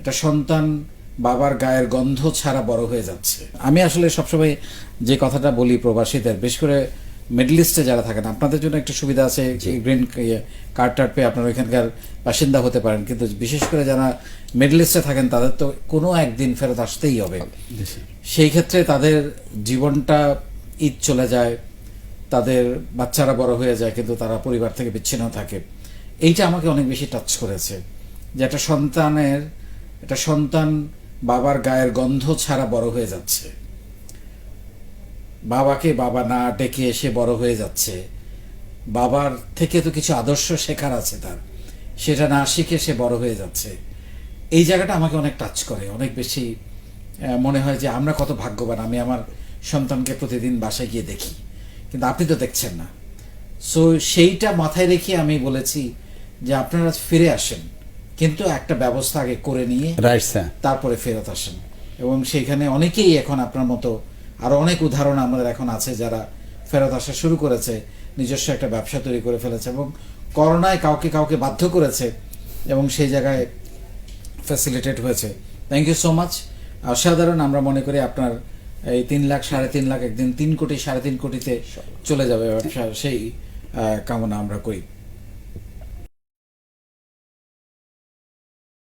একটা সন্তান বাবার গায়ের গন্ধ ছাড়া বড় হয়ে যাচ্ছে। আমি আসলে সবসময় যে কথাটা বলি প্রবাসীদের, বিশেষ করে মিডল ইস্টে যারা থাকেন, আপনাদের জন্য একটা সুবিধা আছে, গ্রিন কার্ড টার্ড পেয়ে আপনারা ওইখানকার বাসিন্দা হতে পারেন, কিন্তু বিশেষ করে যারা মিডল ইস্টে থাকেন তাদের তো কোনো একদিন ফেরত আসতেই হবে। সেই ক্ষেত্রে তাদের জীবনটা ঈদ চলে যায়, তাদের বাচ্চারা বড় হয়ে যায়, কিন্তু তারা পরিবার থেকে বিচ্ছিন্ন থাকে। এইটা আমাকে অনেক বেশি টাচ করেছে, যে একটা সন্তান বাবার গায়ের গন্ধ ছাড়া বড় হয়ে যাচ্ছে, বাবাকে বাবা না ডেকে এসে বড় হয়ে যাচ্ছে, বাবার থেকে তো কিছু আদর্শ শেখার আছে তার, সেটা না শিখে সে বড় হয়ে যাচ্ছে। এই জায়গাটা আমাকে অনেক টাচ করে, অনেক বেশি মনে হয় যে আমরা কত ভাগ্যবান। আমি আমার সন্তানকে প্রতিদিন বাসায় গিয়ে দেখি, কিন্তু আপনি তো দেখছেন না। সো সেইটা মাথায় রেখে আমি বলেছি যে আপনারা ফিরে আসেন, কিন্তু একটা ব্যবস্থা আগে করে নিয়ে তারপরে ফেরত আসেন। এবং সেইখানে অনেকেই এখন আপনার মতো আরো অনেক উদাহরণ আমাদের এখন আছে যারা ফেরত আসা শুরু করেছে, নিজস্ব একটা ব্যবসা তৈরি করে ফেলেছে, এবং করোনায় কাউকে বাধ্য করেছে এবং সেই জায়গায় ফ্যাসিলিটেট হয়েছে। Thank you so much. অসাধারণ। আমরা মনে করি আপনার এই 3 লাখ 3.5 লাখ একদিন 3 কোটি 3.5 কোটিতে চলে যাবে ব্যবসা, সেই কামনা আমরা করি।